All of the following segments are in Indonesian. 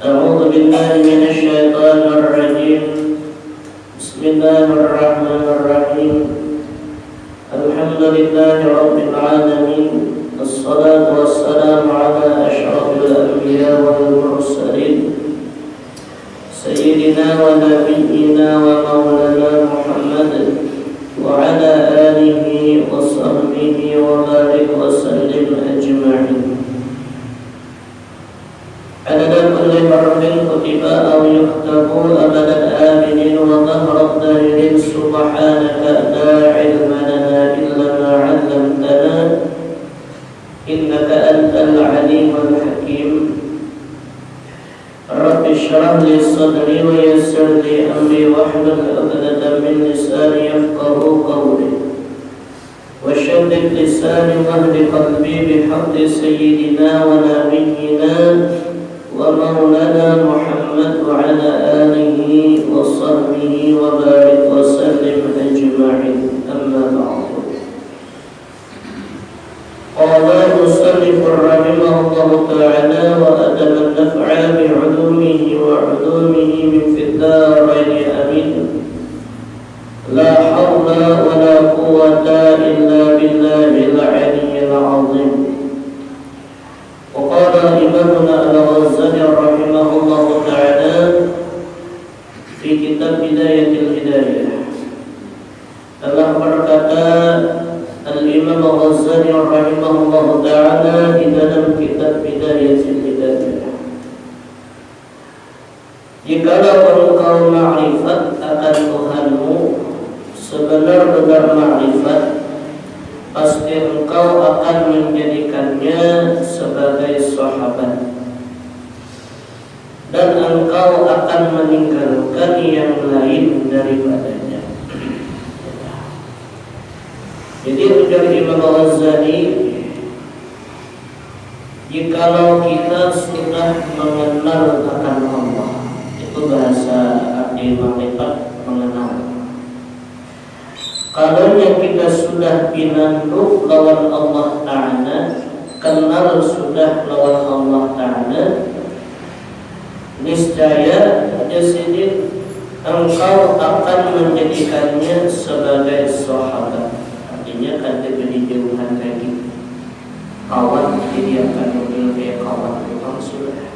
أعوذ بالله من الشيطان الرجيم. بسم الله الرحمن الرحيم. الحمد لله رب العالمين، الصلاة والسلام على أشرف الأنبياء والمرسلين سيدنا ونبينا ومولانا محمد وعلى آله وصحبه وبارك وسلم أجمعين. عدد كل حرف كتب أو يكتب أبد الآمنين وظهر الدائرين. سبحانك لا علم لنا إلا ما علمتنا إنك أنت العليم الحكيم. رب اشرح لي صدري ويسر لي أمري واحلل عقدة من لساني يفقهوا قولي وشدد لساني واهد قلبي بحق سيدنا ونبينا ومولانا محمد وعلى آله وصحبه وبارك وسلم أجمعين. أما بعد، قال المصنف رحمه الله تعالى: وأدم النفع بعلومه وعلومه من في الدارين آمين. لا حول ولا قوة إلا بالله العلي العظيم. وقال إمامنا الغزالي رحمه الله تعالى في kitab Bidayatul Hidayah, telah berkata Al-Imam Al-Ghazali rahimahullah ta'ala di dalam kitab Bidayatul Hidayah, jikalau engkau ma'rifat akan Tuhanmu sebenar-benar ma'rifat, pasti engkau akan menjadikannya sebagai sahabat, dan engkau akan meninggalkan yang lain daripadanya. Jadi ujar Imam Al-Ghazali, jikalau kita sudah mengenal akan Allah, itu bahasa arti makrifat, mengenal. Kalau yang kita sudah pinanduk lawan Allah Ta'ala, kenal sudah lawan Allah Ta'ala, niscaya jasidin engkau akan menjadikannya sebagai sahabat. Artinya kan diberi jauhan lagi kawan, jadi akan mobil kayak kawan memang sudah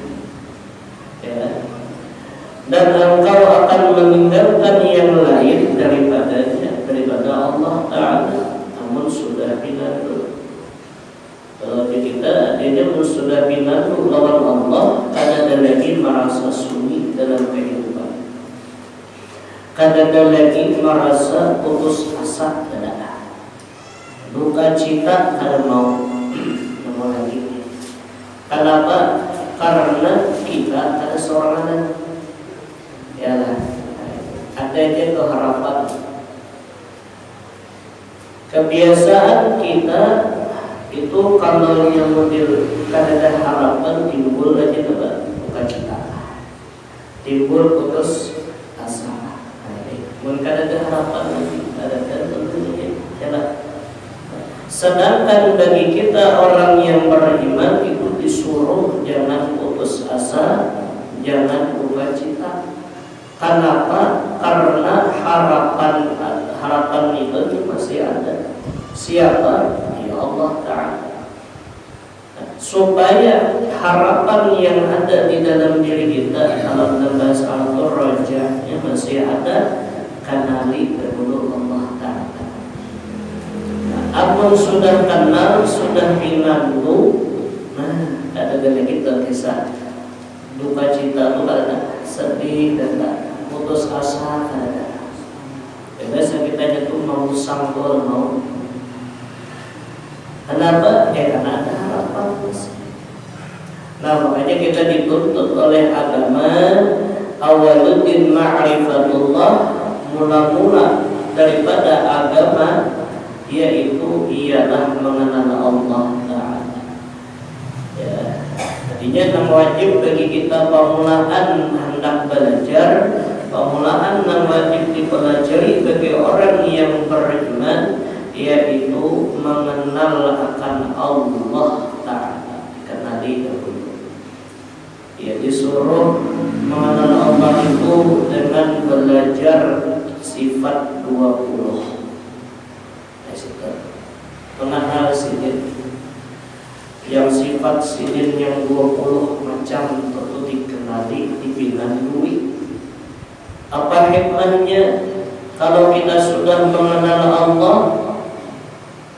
ya. Dan engkau akan meninggalkan yang lain daripada Allah Ta'ala, namun sudah pinanduk. Kalau kita adanya sudah pinanduk lawan Allah, ada lagi merasa sunyi dalam kehidupan, ada lagi merasa putus asa, ada duka cita, ada mau lagi. Kenapa? Karena kita ada seorang anak, ya lah, ada aja keharapan. Kebiasaan kita itu kalau yang model kadang harapan timbul aja buka cita, timbul putus asa. Mungkin ada harapan lagi, ada tentunya jalan. Sedangkan bagi kita orang yang beriman itu disuruh jangan putus asa, jangan buka cita. Kenapa? Karena harapan itu masih ada. Siapa? Ya Allah Ta'ala. Supaya harapan yang ada di dalam diri kita dalam bahasa Al-Raja'nya masih ada, kenali dahulu Allah Ta'ala. Amun sudah kenal, sudah pinandu, nah ada lagi kisah duka cita itu ada, sedih dan putus asa ada. Biasa kita jatuh mau sanggol mau. Kenapa? Ya karena ada harapan. Nah makanya kita dituntut oleh agama awaluddin ma'rifatullah, mula-mula daripada agama yaitu ialah mengenal Allah Ta'ala. Ya, artinya yang wajib bagi kita pemulaan hendak belajar, pemulaan yang wajib dipelajari bagi orang yang beriman, yaitu mengenal akan Allah Ta'ala, kenali dahulu. Ia disuruh mengenal Allah itu dengan belajar sifat 20. Mengenal sidin, yang sifat sidin yang 20 macam tentu dikenali, dipinandui. Apa hikmahnya kalau kita sudah mengenal Allah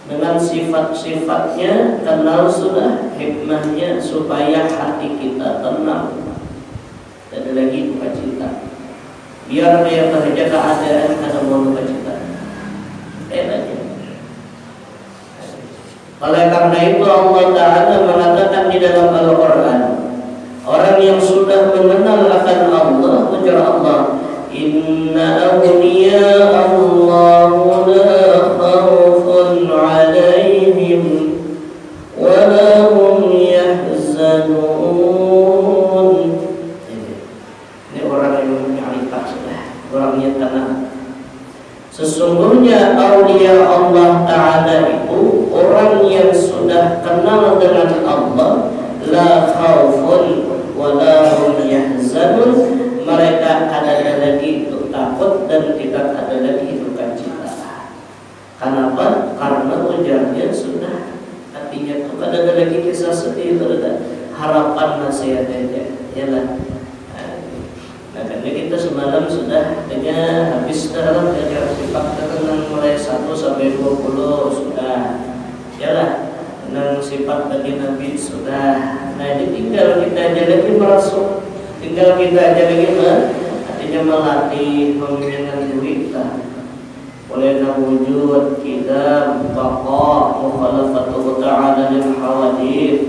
dengan sifat-sifatnya, kenal sudah, hikmahnya supaya hati kita tenang, tidak ada lagi duka cita. Biar dia bekerja keadaan karena mau duka cita. Aja. Oleh karena itu Allah Ta'ala mengatakan di dalam Al-Quran, orang yang sudah mengenal akan Allah, ujar Allah, Inna awliya Allah la khawfun alaihim wa la hum yahzanun. Ini orang yang menyalipkan sudah, orang yang tenang. Sesungguhnya awliya Allah Ta'ala itu orang yang sudah kenal dengan Allah, la khawfun wa la hum yahzanun. Mereka ada lagi itu takut dan tidak ada lagi duka cita. Kenapa? Karena ujarnya sudah, artinya itu ada lagi kisah sedih, ada harapan nasihat aja, yalah. Nah, karena kita semalam sudah habis dalam belajar sifat tentang mulai 1 sampai 20 sudah, yalah. Tentang sifat bagi Nabi sudah. Nah, ini tinggal kita aja lagi merasuk. Tinggal kita aja lagi artinya melatih pemimpinan diri kita. Oleh wujud kita baqa mukhalafatu ta'ala lil hawadith,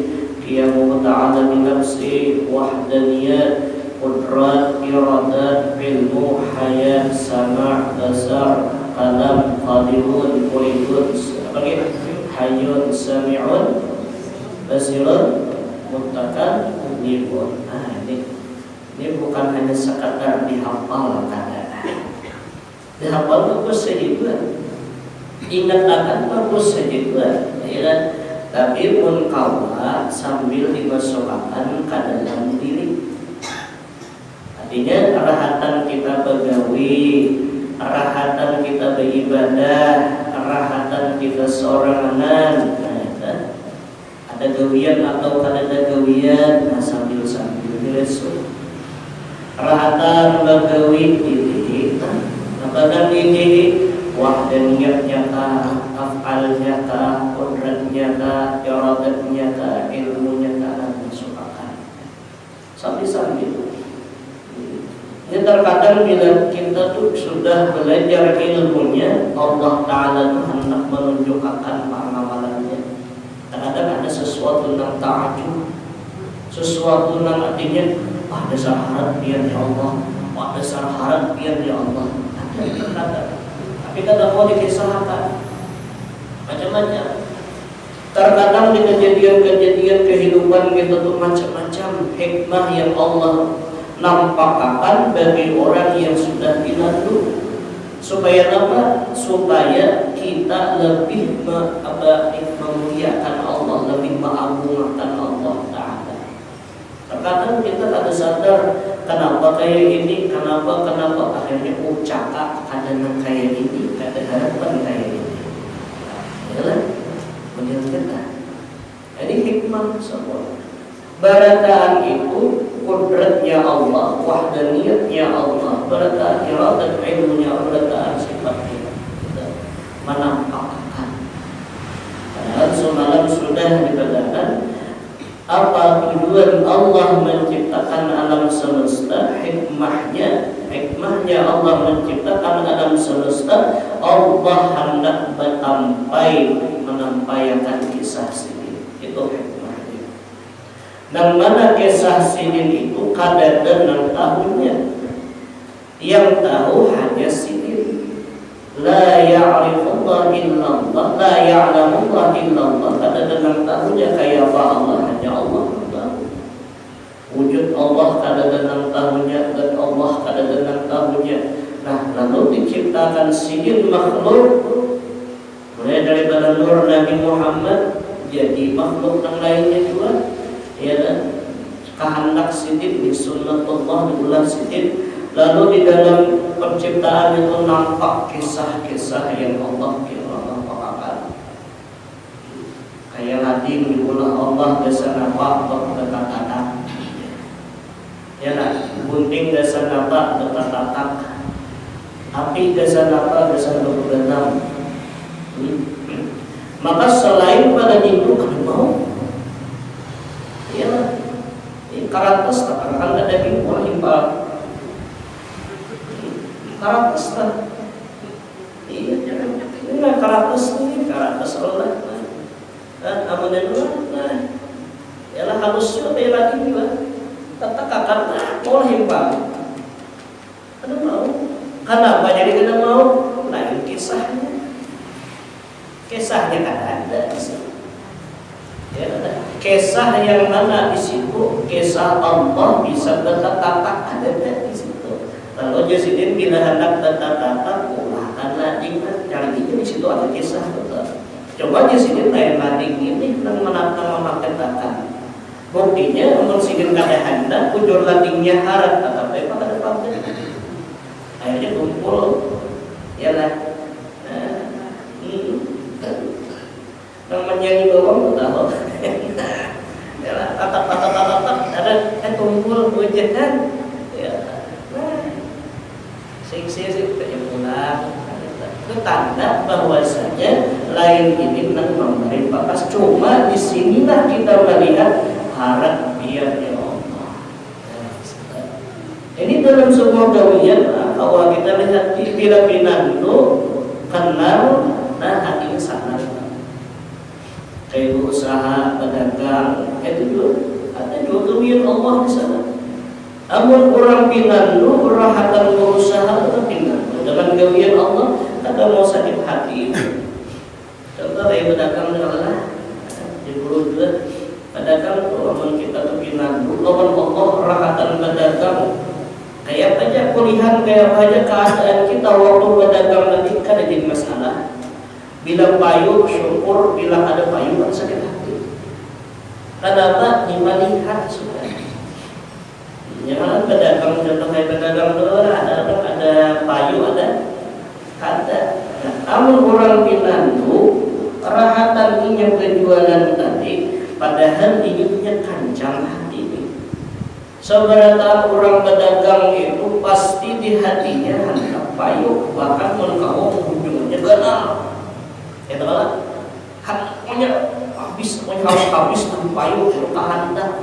qiyamu ta'ala bi nafsi wahdaniyat, qudrat, iradat, ilmu, hayat, sama', basar, qalam, qadirun, muridun, sebagai hayyun, sami'un, basirun, muttakan, mudibun. Nah, ini bukan hanya sekadar dihafal kadang. Dihafal bagus saja juga, ingat akan bagus saja juga, ya. Tapi pun kawa sambil dimasukkan ke dalam diri. Artinya arahatan kita begawi, arahatan kita beribadah, arahatan kita seorangan. Nah, ada gawian atau kada ada gawian, nah sambil diresuk. Rahatan bagawi diri, apakah diri wahdaniyatnya kah, af'alnya kah, qudratnya kah, iradatnya kah, ilmunya kah, disukakan sambil-sambil. Ini terkadang bila kita tuh sudah belajar ilmunya, Allah Ta'ala tuh hendak menunjukkan amalannya. Kadang ada sesuatu yang ta'ajub, sesuatu yang artinya dasar harap biar ya Allah, dasar harap biar ya Allah. Tapi kadang mau dikisahkan macam-macam. Terkadang di kejadian-kejadian kehidupan kita tuh macam-macam hikmah yang Allah nampakkan bagi orang yang sudah dilalui. Supaya apa? Supaya kita lebih memuliakan Allah, lebih mengagungkan Allah Ta'ala. Terkadang kita tak sadar kenapa kayak ini, kenapa akhirnya cakap kadang kayak ini, kadang harapan kayak ini. Yalah, menurut kita. Jadi hikmah semua. Barataan itu kudratnya Allah, wahdaniyatnya Allah, barataan iradat ilmunya, barataan sifatnya. Kita menampakkan. Padahal semalam sudah dikatakan apa tujuan Allah menciptakan alam semesta, hikmahnya Allah menciptakan alam semesta, Allah hendak menampaikan kisah sidin. Itu hikmahnya. Dan mana kisah sidin itu kada dan tahunya, yang tahu hanya sidin. La ya'rifullah illallah, la ya'lamullah illallah. Kada dan tahunya kayak apa Allah, hanya Allah tahu. Wujud Allah kada dan tahunya, dan Allah kada dan tahunya. Nah, lalu diciptakan sidin makhluk, mulai daripada nur Nabi Muhammad jadi makhluk yang lainnya juga, ya kan? kehendak sidin di sunnatullah diulang sidin. Lalu di dalam penciptaan itu nampak kisah-kisah yang Allah ciptakan. Kayak lading diulah Allah desa nampak berkata-kata. Ya nak, gunting desa nampak berkata-kata. Api desa nampak desa berbenam. Maka selain pada itu kan mau, ya, karatas tak akan ada di bawah impal. Karatas tak, iya, ini karatas ini karatas Allah. Dan amanah Allah, ialah halus juga lagi juga. Tetap akan mau impal. Ada mau, kenapa jadi kena mau? Lain kisahnya. Kisahnya kan ada di situ. Ya, kisah yang mana di situ? Kisah Allah bisa berkata-kata ada di situ. Lalu Jasidin bila hendak berkata-kata, karena cari di situ ada kisah betul. Coba Jasidin lain lading ini nang memakai kata. Buktinya untuk sidin kada hendak ujur ladingnya harat tetapi pada depannya. Akhirnya kumpul, ya lah. Menyanyi bawang tahu, ya tatak ada kumpul hujan, ya, sih pulang. Itu tanda bahwasanya lain ini nang memberi bakas. Cuma disinilah kita melihat harap biar ya Allah. Ini dalam sebuah gawian awal kita lihat bila pinandu kenal, nah hati sangat. Kayak usaha pedagang itu juga ada dua gawian Allah di sana. Amun orang pinandu rahatan berusaha atau pinandu dengan gawian Allah kada mau sakit hati. Contoh kayak pedagang adalah di Pulau juga pedagang amun kita tuh pinandu lawan Allah rahatan pedagang kayak aja kulihan kayak aja keadaan kita waktu pedagang nanti kada jadi masalah. Bila payu syukur, bila ada payu kan sakit hati. Kenapa? Melihat sudah. Jangan pedagang contoh kayak pedagang dulu ada payu ada kata. Nah, amun orang pinandu rahatan ini yang penjualan tadi, padahal hidupnya kancang hati ini. Seberapa orang pedagang itu pasti di hatinya hendak payu, bahkan mengkau ujungnya kenal. Ya teman, punya harus habis tuh payu tahan dah.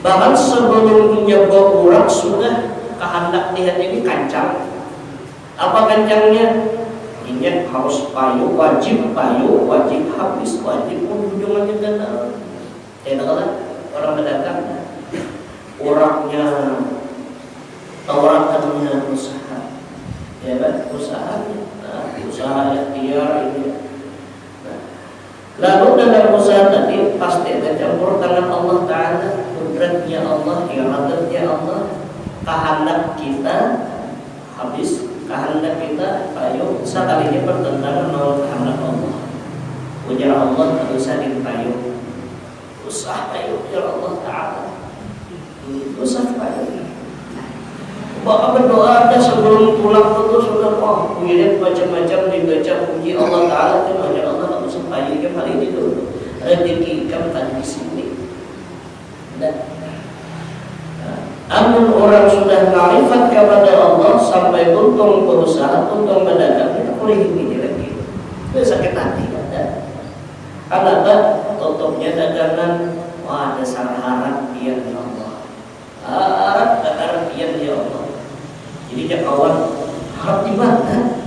Bahkan sebelumnya orang sudah kehendak di hati ini kancang. Apa kancangnya? Ini harus payu, wajib habis, wajib ujungnya kenal. Ya teman, orang pedagang, orangnya, tawarannya usaha, ya kan usahanya. Usaha ikhtiar ini. Lalu dalam usaha tadi pasti ada campur tangan Allah Ta'ala, kudratnya Allah, iradatnya Allah, kehendak kita habis, kehendak kita payu, sekalinya bertentangan dengan kehendak Allah. Ujar Allah tak usah dipayu, usaha payu ujar Allah Ta'ala, usaha payu. Bahkan berdoa ada sebelum pulang itu sudah kemudian macam-macam dibaca puji Allah Ta'ala itu hanya Allah tak usah payu yang hal ini dulu rezeki kamu tadi di sini. Dan amun orang sudah ma'rifat kepada Allah sampai untung berusaha, untung berdagang kita boleh ini lagi. Itu sakit hati ada. Kenapa? Tutupnya dagangan, wah ada salah harap biar ya Allah. Harap biar ya Allah. Jadi dia kawan harap di mana?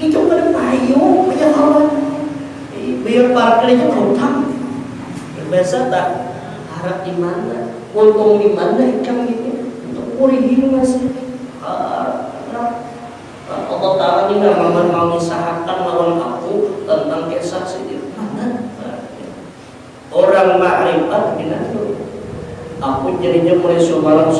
Itu pada payu punya kawan. Biar parkirnya hutang. Biasa tak harap di mana? Untung di mana ikan ini? Untuk purihin masih. Allah Ta'ala ini nggak mau mengisahkan lawan aku tentang kisah sedih mana? Orang ma'rifat binatu. Aku jadinya mulai semalam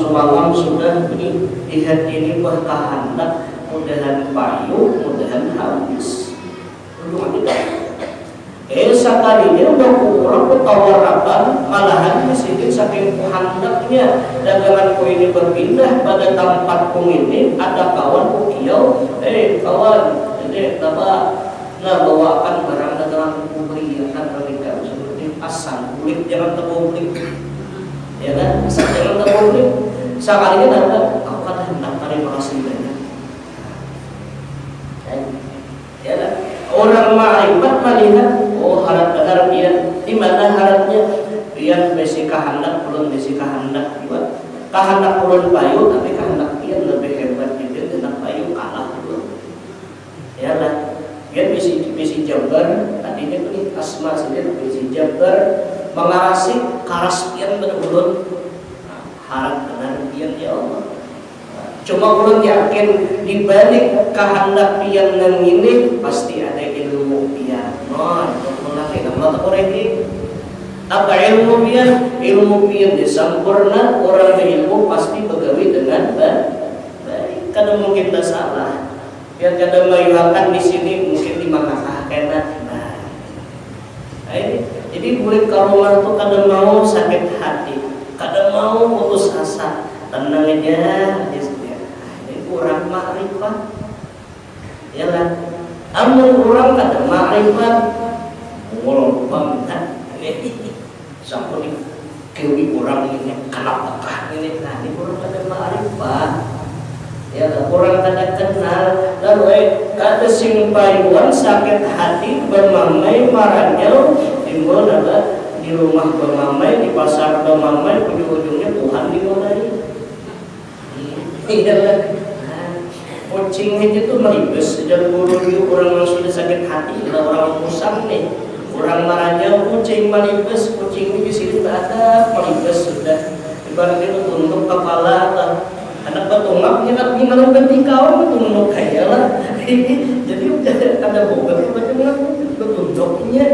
sudah di hati ini berkehendak mudahan payu, mudahan habis. Untuk kita Sakalinya udah kurang tawarakan, malahan di sini saking handaknya daganganku ini berpindah pada tempatku ini, ada kawan kukiau, kawan, ini apa? Nah bawakan barang daganganku beli, ya kan mereka seperti asal kulit jangan terbulik, ya kan? Asal jangan terbulik. Sakalinya datang, aku kata hendak terima kasih banyak. Ya kan? Orang ma'rifat melihat harap dia di mana harapnya dia besi kehendak belum besi kehendak juga kehendak belum payu tapi kehendak dia lebih hebat gitu dengan payu kalah dulu ya lah dia besi jabar tadinya tuh asma saja besi jabar mengarasi karaspian betul harap benar dia ya Allah cuma belum yakin dibalik kehendak yang ini pasti ada ilmu dia apa ilmu pian disempurna orang berilmu pasti begawi dengan baik. Kadang mungkin tak salah. Biar kadang mayuakan di sini mungkin dimakakah kena. Jadi murid karomah itu kadang mau sakit hati, kadang mau putus asa, tenang aja. Ini kurang makrifat, ya kan? Amun orang kadang makrifat. Ngolong banget sampai kewi orang ini kenapa ini nah ini orang ada ma'rifat ya orang kada kenal lalu kada simpayuan sakit hati bermamai marahnya timbul ada di rumah bermamai di pasar bermamai ujung-ujungnya Tuhan dimulai iya lah kucing itu meribes sejak dulu orang yang sudah sakit hati orang musang nih orang marahnya kucing malibes, kucing ini di sini tak ada malibes sudah. Ibaratnya itu tunduk kepala, anak betungapnya kan tinggal ganti kawan tunduk kayak lah. Jadi ada bobat macam betunduknya,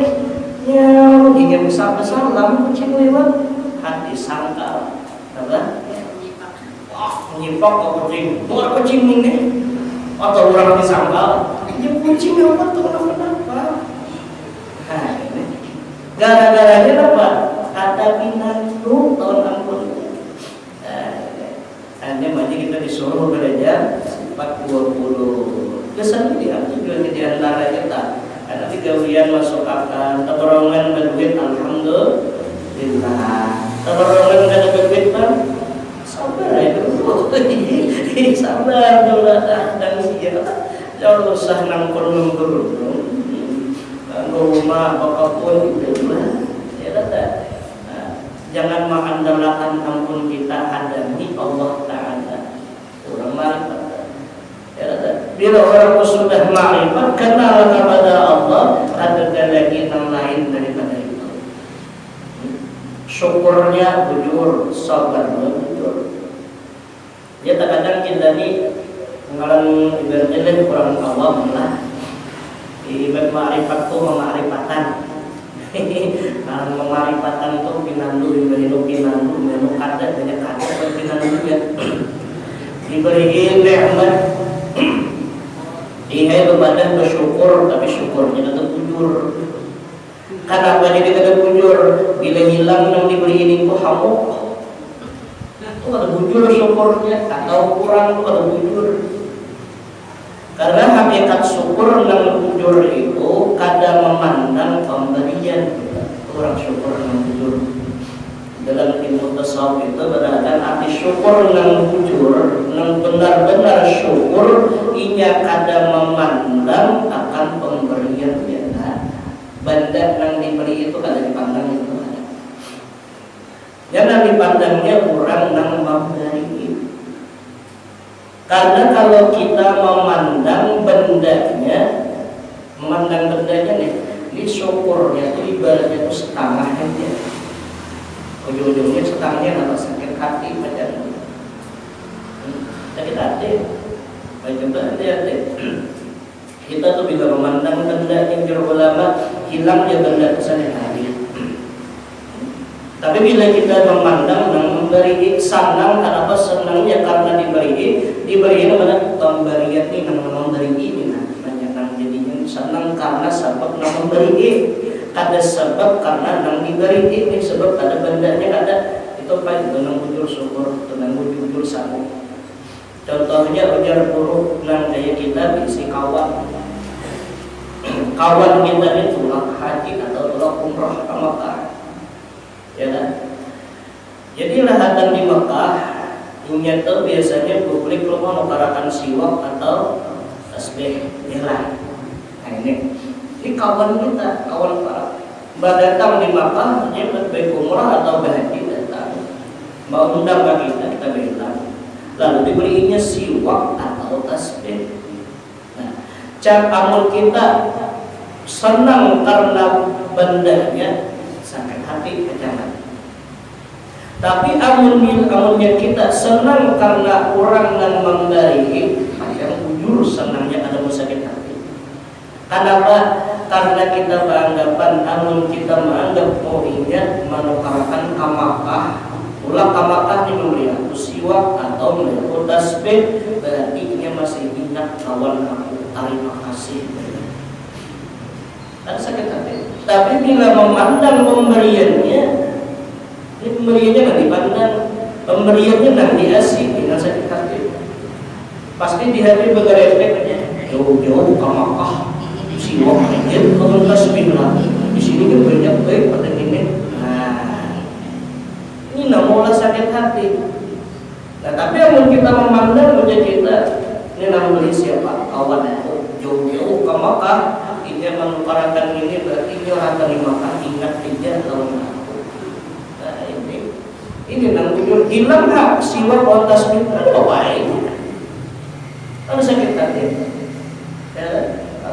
nyaw ingin salam kucing lewat hati sangkal, apa? Nyipak ke kucing, bukan kucing ini atau orang disangkal, ya kucing apa tuh kenapa? Nah, ini gara-garanya apa? Ada binatang tahun ampun. Hanya macam kita disuruh belajar 420. Kesan dia juga di antara kita. Ada tiga masuk akal, terberongan berduit alhamdulillah. Terberongan kada berduit kan? Sabar itu. Sabar dulu dan siapa? Jangan usah nangkul rumah apapun itu ya jangan mengandalkan ampun kita hadami Allah Ta'ala orang ma'rifat ya bila orang sudah ma'rifat kenal kepada Allah ada lagi yang lain daripada itu syukurnya bujur sabar bujur ya terkadang kita ni mengalami ibaratnya kurang awam lah ibarat ma'rifat itu memarifatan memarifatan itu pinandu pinandu kada banyak kada pinandu ya diberi nikmat ihai berbadan bersyukur tapi syukurnya tetap bujur kenapa dia tidak bujur bila hilang yang diberi ini kok hamuk itu ada bujur syukurnya atau kurang itu ada bujur karena hakikat syukur yang bujur itu kadang memandang pemberian orang syukur yang bujur dalam ilmu tasawuf itu berada arti syukur yang bujur yang benar-benar syukur inya kadang memandang akan pemberian benda yang diberi itu kadang dipandang itu ada yang dipandangnya orang yang memberi. Karena kalau kita memandang bendanya nih, ini syukurnya itu ibaratnya itu setengah aja. Ujung-ujungnya setengahnya apa sakit hati macam sakit hati. Coba hati-hati. Kita tuh bila memandang benda yang ulama hilangnya benda sehari-hari. Tapi bila kita memandang dan memberi senang, kenapa senangnya karena diberi mana pemberian ini nama memberi ini banyak yang jadinya senang karena sebab nama memberi Ada sebab karena nang diberi ini sebab ada bandanya ada itu paling tenang bujur syukur tenang bujur sabu. Contohnya ujar buruk nang kayak kita isi kawan kita ini tulak haji atau tulak umrah ke Mekah, ya kan? Jadi lahatan di Mekah ini tuh biasanya publik rumah nukarakan siwak atau tasbih nilai. Nah ini kawan kita, kawan para datang di Makkah, dia baik umrah atau berhaji datang, mau undang kita bilang, lalu diberinya siwak atau tasbih. Nah, amun kita senang karena bandanya sakit hati jangan. Tapi amunnya kita senang karena orang yang memberi, yang jujur senangnya ada sakit hati. Kenapa? Karena kita beranggapan amun kita menganggap ingat menukarakan kamakah ulah kamakah di mulia siwak atau melihat tasbih berarti ini masih ingat kawan aku terima kasih dan sakit hati. Tapi bila memandang pemberiannya ini pemberiannya nggak dipandang, pemberiannya nggak diasih dengan sakit hati pasti di hati berefeknya jauh-jauh kamakah siwak aja kalau tasbih lah di sini kan banyak baik pada ini. Nah ini namulah sakit hati. Nah tapi yang kita memandang wajah kita ini namanya siapa kawan jauh-jauh ke Makkah ini menukarakan ini berarti nyoratan di Makkah ingat tidak lawan aku. Nah ini namanya hilang hak siwak atau tasbih ada baik ada sakit hati ya.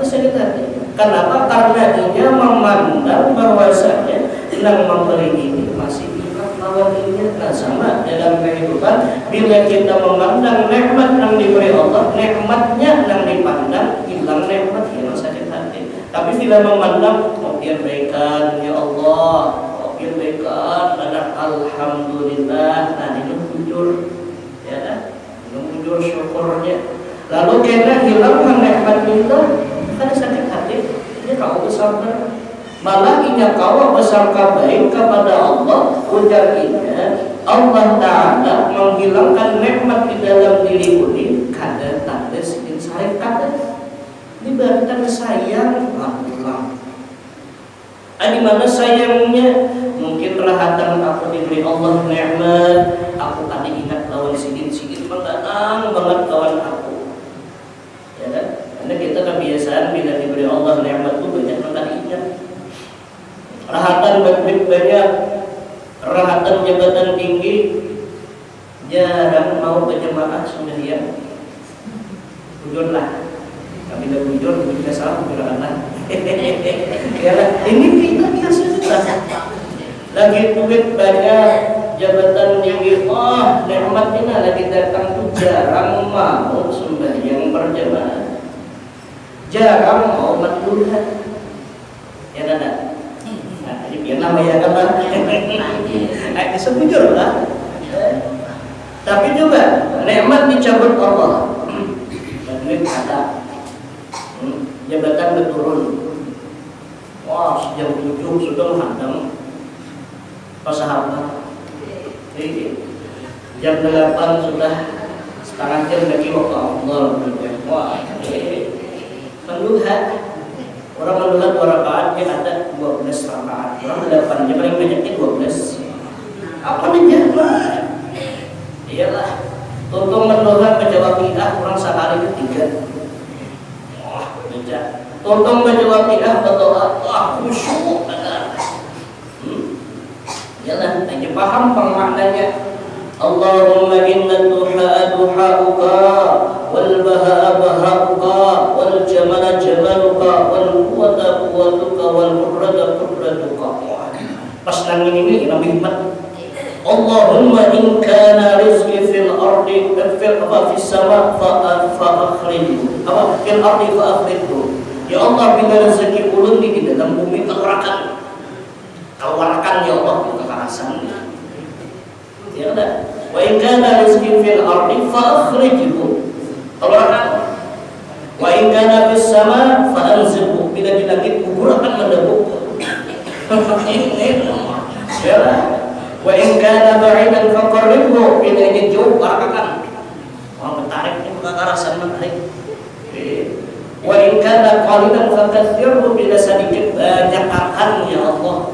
Sakit hati. Kenapa? Karena dia memandang bahwasanya yang memberi ini masih ingat lawan ini. Nah sama dalam kehidupan bila kita memandang nikmat yang diberi Allah, nikmatnya yang dipandang hilang nikmat hilang sakit hati. Tapi bila memandang baikan ya Allah, baikan dan alhamdulillah, nah ini jujur ya kan? Ini jujur syukurnya. Lalu kena hilang nikmat kita karena sakit hati, ini kau bersabar. Malah inya kau bersangka baik kepada Allah. Ujarnya Allah Ta'ala menghilangkan nikmat di dalam diri ini kada tanda sedikit sayang kada. Ini berarti tanda sayang Allah. Di mana sayangnya? Mungkin rahatan aku diberi Allah nikmat, aku tadi ingat lawan sedikit mendatang banget kawan aku. Ya kan? Karena kita kebiasaan bila diberi Allah nikmat itu banyak mentak ingat. Rahatan banyak, rahatan jabatan tinggi, jarang mau berjemaah sudah ya. Jujurlah, kami dah jujur, kita salah jujur anak. Ya ini kita biasa sudah. Lagi duit banyak, jabatan tinggi, nikmat ini lagi datang tuh jarang mau sembahyang berjamaah. Jarang mau menduhan, ya nada. Nah, ini biar namanya apa? Sebujur lah. Tapi juga nikmat dicabut Allah. Duit ada, jabatan berturun. Wah, sejam 7 sudah menghadang pasahabat. Jam 8 sudah setengah jam lagi waktu Allah. Wah, menduhan. Orang menduhan 2 rakaat dia ada 12 rakaat. Orang 8 dia paling banyaknya 12. Apa menjawab? Iyalah. Tuntung menduhan menjawab bid'ah orang sekali ketiga. Wah, beda. Tuntung menjawab bid'ah berdoa, khusyuk ada. Iyalah, hanya paham maknanya. Allahumma inna duha duhauka wal baha bahauka wal jamala jamaluka wal quwata quwatuka wal qudrata qudratuka. Pas nang ini nabi hikmat. Allahumma in kana rizqi fil ardi fis sama fa akhrijhu. Apa fil ardi fa akhrijhu. Ya Allah, bila rezeki ulun di dalam bumi keluarkan. Keluarkan ya Allah kekerasan. Ya udah. Wa in kana rizqi fil ardi fa akhrijhu. Keluarkan. Wa in kana fis sama fa anzilhu. Bila di langit kuburkan mendebuk. Ini ya lah. Wa in kana ba'idan faqarribhu, ini jauh barakakan. Orang bertarik ini bukan rasa menarik. Wa in kana qalilan fakaththirhu, bila sedikit banyakkan ya Allah.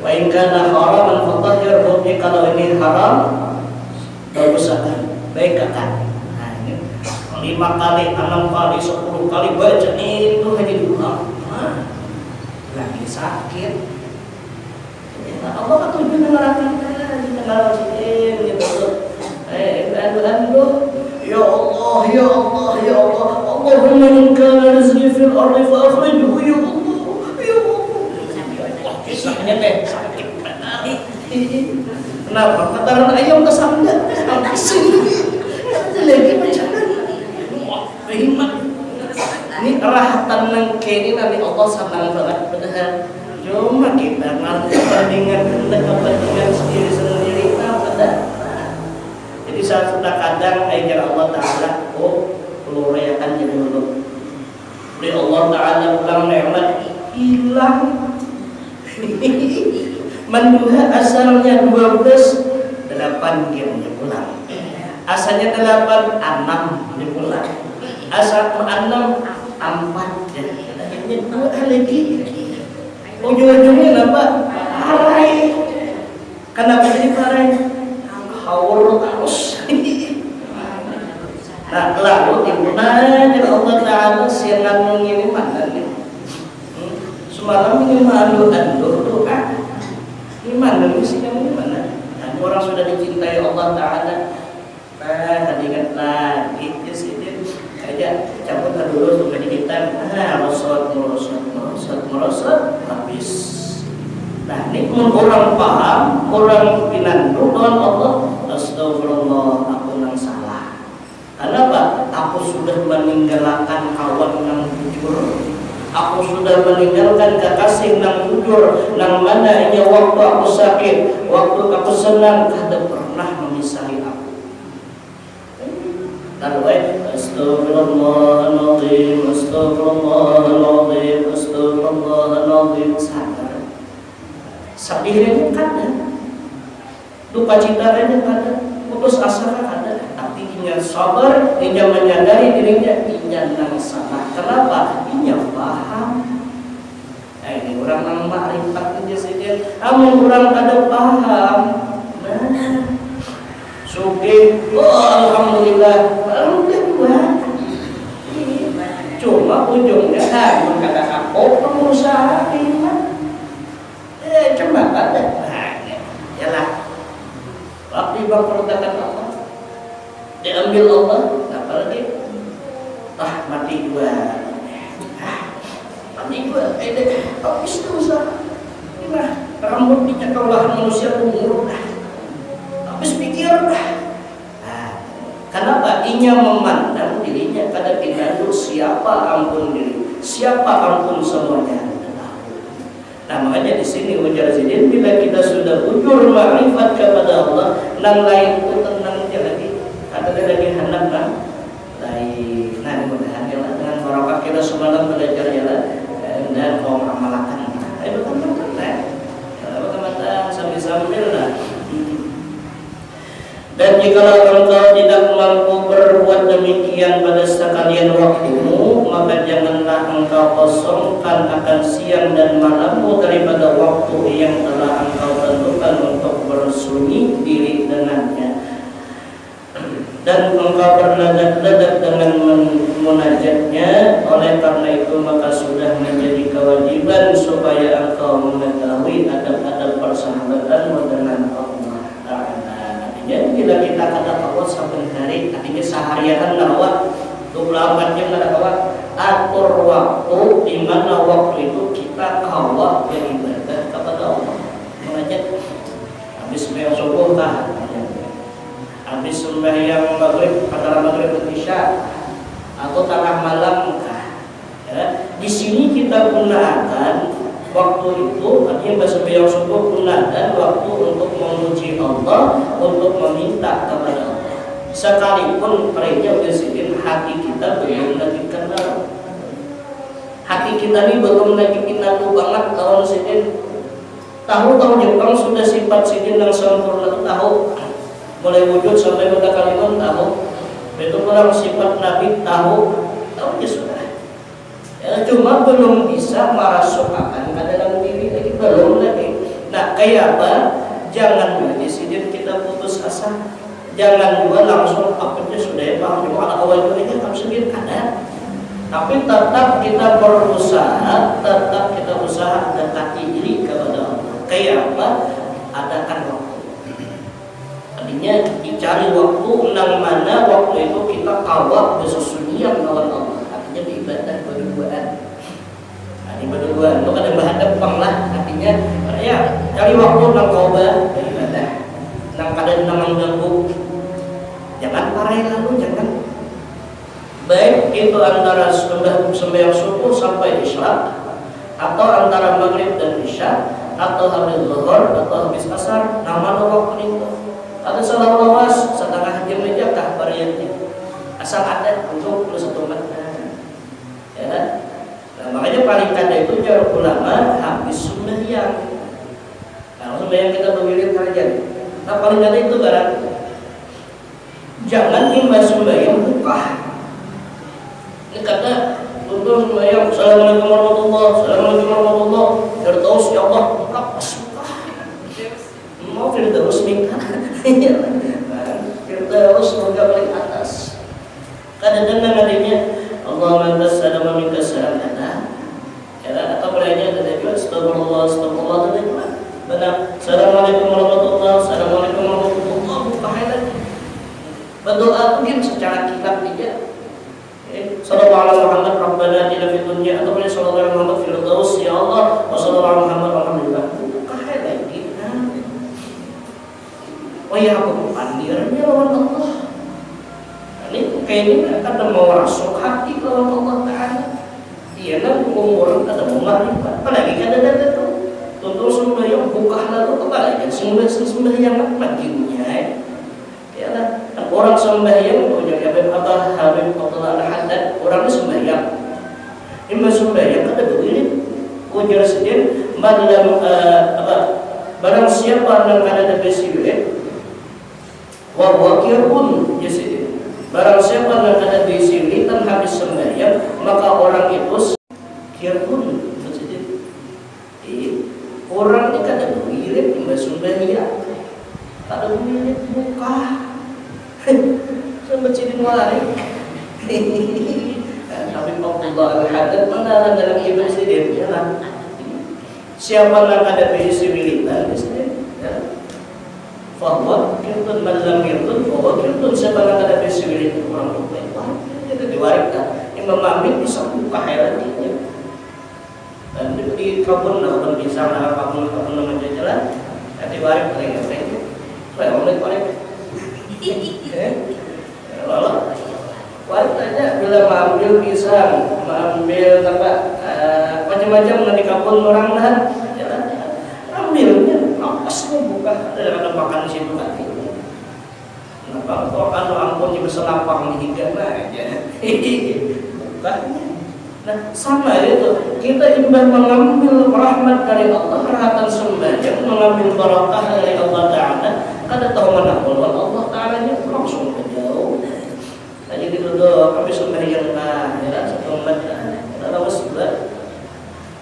Wa in kana haraman fatahhirhu, kalau ini haram baguskan, baikkan. Nah, ini 5 kali, 6 kali, 10 kali baca itu hanya diulang. Lagi sakit. Nah, Allah kan tujuan neraka gitu. Anu, ya Allah, ya Allah, ya Allah. Allahumma in kana rizqi fil ardi fa akhrijhu ya Allah. Ya Allah. Kisahnya teh sakit benar. Kenapa? Kataran ayam kesanda. Lagi macam beriman. Ini rahatan nang kene nanti Allah senang banget benar. Cuma kita ngerti kepentingan sendiri-sendiri pada. Jadi saat sudah kadang ajar Allah Ta'ala, perlu rayakan jadi dulu. Beri Allah Ta'ala pulang nikmat hilang. Menduha asalnya 12, 8 dia pulang. Asalnya 8, 6 dia pulang. Asal 6, 4 dia. Ini 2 lagi. Ujung-ujungnya apa? Parai. Kenapa jadi parai? Haur terus. Nah, lalu dimana Allah Ta'ala siang ini mana nih? Semalam ini malu andur doa. Ini mana nih sih kamu mana? Dan orang sudah dicintai Allah Ta'ala. Tadi kan lagi sih aja cabut dulu untuk medikitan. Merosot habis. Nah, ini orang paham, orang pinandu dengan Allah. Astagfirullah, aku nang salah. Kenapa? Aku sudah meninggalkan kawan nang jujur. Aku sudah meninggalkan kekasih nang jujur. Nang mana ini waktu aku sakit, waktu aku senang, kada pernah memisahi aku. Lalu astagfirullahaladzim, astagfirullahaladzim, astagfirullahaladzim. Sadar sapirnya kada, duka cita ini kada, putus asa kada, tapi inya sabar, inya menyadari dirinya inya nang salah. Kenapa? Inya paham. Ini orang nang makrifat aja saja, amun orang kada paham. Nah, sugih, alhamdulillah, alhamdulillah. Cuma ujungnya kan kada kapok pengusaha iman. Coba ada. Nah, yalah. Waktu diperintahkan Allah, diambil Allah, apalagi mati 2. Mati 2. Habis itu usaha. Nah, rambut dicat olahan manusia umur. Habis pikir. Kenapa? Inya memandang dirinya pada pindah siapa ampun diri, siapa ampun semuanya. Nah, makanya di sini ujar Zidin, bila kita sudah ujur ma'rifat kepada Allah, nang lain itu tenang dia lagi, kata dia lagi hendak lain. Nah, mudah-mudahan ya dengan barokah kita semalam belajar ya dan kaum amalakan. Ayo teman-teman, teman-teman sambil-sambil lah. Dan jikalau engkau tidak mampu berbuat demikian pada sekalian waktumu, maka janganlah engkau kosongkan akan siang dan malammu daripada waktu yang telah engkau tentukan untuk bersunyi diri dengannya. Dan engkau bernadak-nadak dengan munajatnya. Oleh karena itu maka sudah menjadi kewajiban supaya engkau mengetahui adab-adab persahabatanmu dengan Allah Ta'ala. Jadi bila kita kata kawat sampai hari, artinya seharian lawat 24 jam ada kawat, atur waktu di mana waktu itu kita kawat beribadah kepada Allah. Mengajak habis sembahyang subuh kah? Habis sembahyang maghrib, antara maghrib dan isya, atau tengah malam kah? Ya, di sini kita gunakan waktu itu, artinya bersembahyang subuh gunakan waktu untuk memuji Allah, untuk meminta kepada Allah. Sekalipun perihnya presiden hati kita belum lagi kenal, Hati kita ini belum lagi pinatu banget tahun sidin. Tahu Jepang sudah sifat sidin yang sempurna tahu. Mulai wujud sampai pada kalimat tahu. Itu orang sifat Nabi tahu ya sudah. Ya, cuma belum bisa merasukakan ke dalam diri lagi, belum lagi. Nah, kayak apa? Jangan di sidin kita putus asa. Jangan juga langsung apa aja sudah ya paham cuma ada awal itu kamu sendiri ada. Tapi tetap kita berusaha, tetap kita usaha dekati diri kepada Allah. Kayak apa? Adakan waktu. Artinya dicari waktu nang mana waktu itu kita kawal besusunyian lawan Allah. Artinya beribadah berduaan. Nah, di berduaan itu kadang berhadap lah. Artinya ya cari waktu nang kawal beribadah. Nang kadang nang ganggu. Jangan parahin lalu, jangan. Baik itu antara sembahyang subuh sampai isya, atau antara maghrib dan isya, atau habis zuhur atau habis asar, nama waktu itu. Ada salah lawas setengah jam aja kah variannya. Asal ada untuk satu makna. Ya. Nah, makanya paling kada itu cara ulama habis sembahyang. Kalau sembahyang kita berwirid kerja. Nah, paling kada itu barang. Jangan imbas sembahyang buka. Ini kata untuk sembahyang Assalamualaikum warahmatullahi Assalamualaikum warahmatullahi Firdaus ya Allah buka suka. Mau Firdaus nikah. Firdaus surga paling atas. Kadang-kadang adanya Allahumma antas salam wa minkas salam ada. Ya atau lainnya ada juga astagfirullah ada juga. Benar. Assalamualaikum warahmatullahi Assalamualaikum warahmatullahi wabarakatuh. Berdoa mungkin secara kitab tidak. Sallallahu alaihi Muhammad Rabbana atina fid dunya atau sallallahu alaihi Muhammad firdaus ya Allah wa sallallahu alaihi Muhammad alhamdulillah. Kahai lagi. Oh ya aku pandirnya lawan Allah. Ini kayaknya ada mau rasuk hati lawan Allah Ta'ala. Iya lah umur ada mau marifat. Apalagi kan ada itu. Tentu sembahyang buka lalu apalagi sembahyang maginya. Ya lah. Orang sembahyang punya Habib Abdullah Al-Haddad orang sembahyang. Ini sembahyang ada begini. Ujar sedih malam barang siapa yang ada di sini wa wakirun jadi barang siapa yang ada di sini dan habis sembahyang maka orang itu kirun maksudnya orang ini kada mirip imbas sembahyang kada mirip muka sampai cidin walari tapi Abdullah Al-Haddad mana dalam ibadah sendiri ya siapa yang ada di sini dan di sini bahwa kirtun malam kirtun bahwa kirtun siapa ada besi orang tua itu diwariskan Imam Malik bisa buka hayatinya dan di kebun bisa kebun nama jalan diwaris mereka saya oleh waris lalu waris aja bila mengambil pisang mengambil macam-macam nanti kebun orang lah jalan ambilnya apa buka ada makan di situ kan kenapa kok kalau ampun bisa lapang hingga aja buka nah sama itu kita ibadah mengambil rahmat dari Allah rahmatan sembahyang mengambil barakah dari Allah Ta'ala kada tahu mana Allah Ta'ala nya langsung jauh jadi dulu kami sembahyang ya satu umat ada wasbah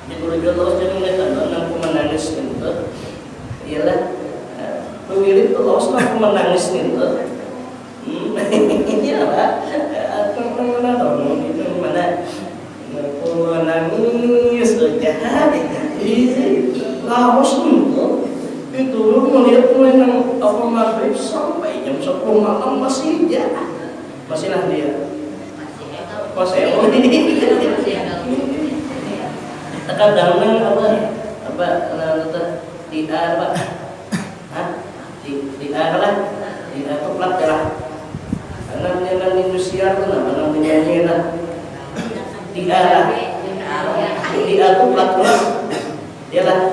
di guru terus jadi ngelihat nang menangis gitu ialah pemilik itu lolos lah menangis itu iyalah atau mana dong itu mana aku menangis saja laos itu lu melihat mainan apa maghrib sampai jam 10 malam masih lah dia masih kadang apa di apa di lah di itu plat lah namanya Indonesia itu namanya lah di itu plat dia lah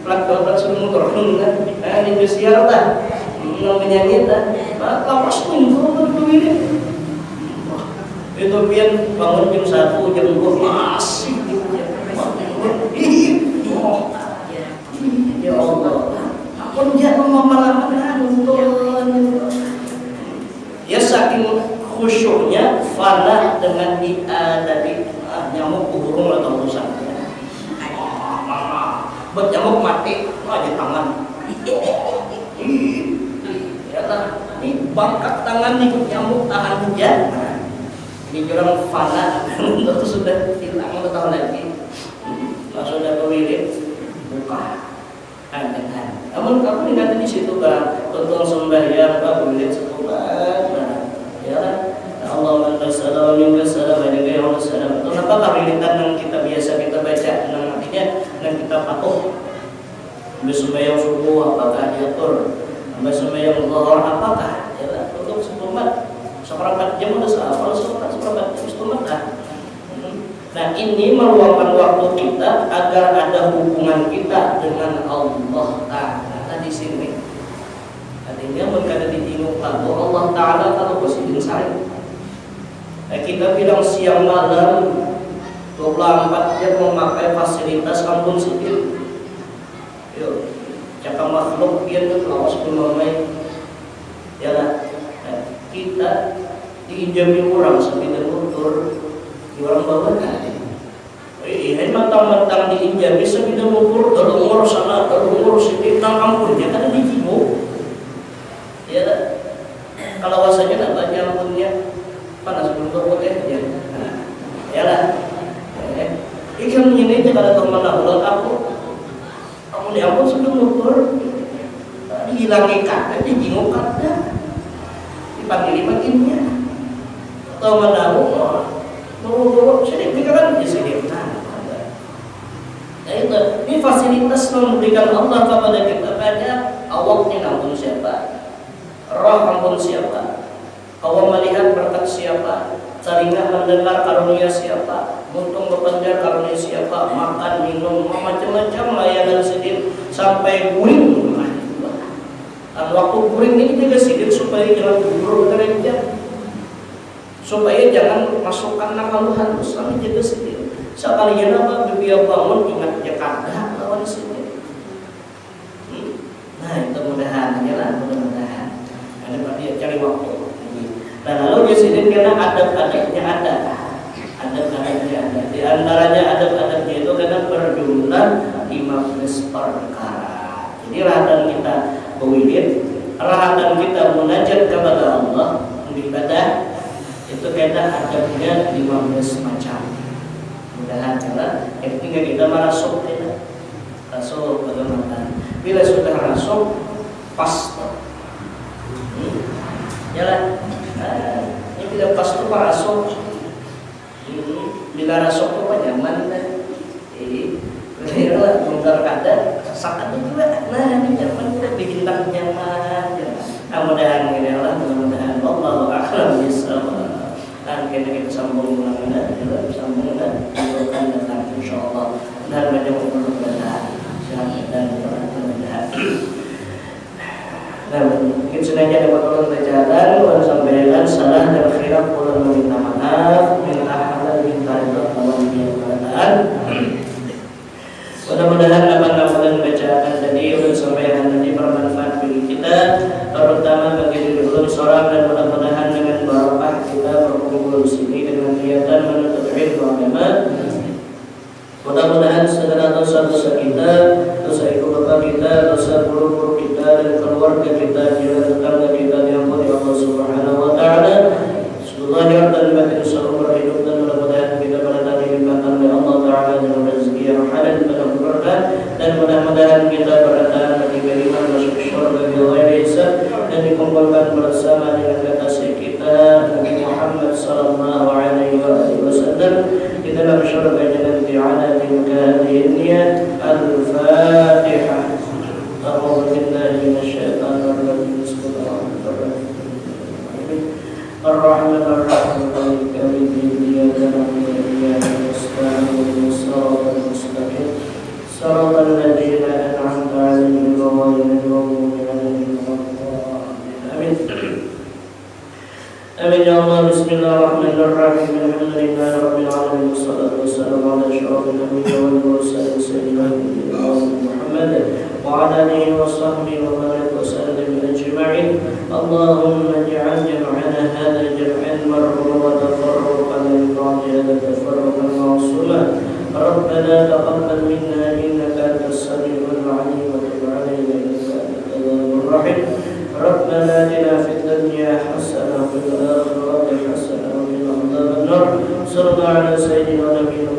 plat semua turun kan Indonesia lah namanya lah lapas tunggu itu pian bangun jam 1 jam 2 masih Allah. Apun dia pemahaman untuk ya saking khusyuknya fana dengan dari nyamuk burung atau rusaknya. Buat nyamuk mati di tangan. Ya lah, ini bangkat tangan nih nyamuk tahan hujan. Ini jurang fana itu sudah hilang tahun lagi. Sudah kewirit buka. Namun kamu ingat di situ kan, tentang sembahyang, kewirit sekolah, ya lah. Allahumma sallallahu alaihi wasallam. Itu apa kawilitan yang kita biasa kita baca, yang artinya yang kita patuh. Sembahyang subuh apakah diatur? Sembahyang zuhur apakah? Ya lah, untuk seperempat jam udah sahafal, seperempat jam setengah dah. Nah ini meluangkan waktu kita agar ada hubungan kita dengan Allah Ta'ala di sini. Artinya berkata di tinggung lagu Allah Ta'ala kalau posisi saya. Kita bilang siang malam 24 jam memakai fasilitas kampung sipil. Yuk, cakap makhluk biar lawas bermamai. Ya lah, kita diinjami orang sambil mundur. Orang bawa tadi, ini mentang-mentang diinjami sambil mengukur, kalau ngurus sana, kalau ngurus ini, tentang ampunnya kan dijimu. Ya, kalau wasanya tak banyak ampunnya, panas belum ya. Ya lah, ikan ini dia kalau teman ulang kamu diampun sudah mengukur, dihilangi kata, dijimu kata, dipanggil-panggilnya, atau menahu. Sedih pikiran di sini. Nah itu, ini fasilitas memberikan Allah kepada kita pada awalnya ampun siapa, roh ampun siapa, awal melihat berkat siapa, telinga mendengar karunia siapa, untung bekerja karunia siapa, makan minum macam-macam layanan sedih sampai guring. Dan waktu guring ini juga sedih supaya jangan gugur gereja. Supaya jangan masukkan nakal halus, kami jaga sendiri. Sekalinya apa beliau bangun ingat Jakarta lawan sini. Nah itu mudahan ya lah, mudah-mudahan. Ada dia cari waktu. Nah lalu di sini karena adab-adabnya ada. Di antaranya adab-adabnya itu karena berjumlah 15 perkara. Jadi rahatan kita berwirid, rahatan kita munajat kepada Allah, beribadah. Itu kaitan adabnya 15 macam. Mudahan karena ketika kita merasuk kita rasuk bagaimana. Bila sudah rasuk pas. Jalan. Ini tidak pas itu parasuk. Bila rasuk itu nyaman kan. Jadi bila bongkar kada sakat juga. Nah ini nyaman kita bikin tak nyaman. Mudah-mudahan ini Allah, mudah-mudahan Allahu a'lam bishawab. Dan kita sambung dengan sambung dan datang insyaallah dan banyak mudah-mudahan dan mudah-mudahan. Nah, mungkin sengaja dapat orang berjalan, orang sampaikan salah dan khilaf, orang meminta maaf, minta halal, minta ridho, Allah menyatakan. Mudah-mudahan apa-apa bacaan tadi ulun sampaikan tadi bermanfaat bagi kita, terutama bagi diri ulun seorang, dan mudah-mudahan dengan barokah kita berkumpul di sini dengan niatan menuntut ilmu agama. Mudah-mudahan segala dosa-dosa kita, dosa ibu bapa kita, dosa guru-guru kita dan keluarga kita, jiran tetangga kita diampuni Allah Subhanahu wa taala. Zahir dan batin seumur hidup, dan mudah-mudahan kita berada dilimpahkan oleh Allah Ta'ala dengan rezeki yang halal dan berkah, dan mudah-mudahan kita berada di kalimat masuk syurga bighairi hisab, dan dikumpulkan bersama dengan kekasih kita Nabi Muhammad sallallahu alaihi wasallam di dalam syurga jannati adnin kahadhihi niyat. Al-Fatihah. A'udzu billahi minasyaitonir rajim. Ar-Rahman Ar-Rahim Malik Yawmiddin Iyyaka na'budu wa iyyaka nasta'in Shiratal mustaqim Shiratal ladzina an'amta 'alaihim ghairil maghdubi 'alaihim waladdallin. Amin. Amin ya Allah. Bismillahirrahmanirrahim. Alhamdulillahi rabbil alamin. Wassalatu wassalamu ala asyrafil anbiya'i wal mursalin sayyidina Muhammad وعلى آله وصحبه وبارك وسلم أجمعين. اللهم اجعل جمعنا هذا جمعا مرحوما وتفرقا من بعد هذا تفرقا معصوما. ربنا تقبل منا إنك أنت السميع العليم وتب علينا إنك أنت التواب الرحيم. ربنا آتنا في الدنيا حسنة وفي الآخرة حسنة وقنا عذاب النار. صلى الله على سيدنا ونبينا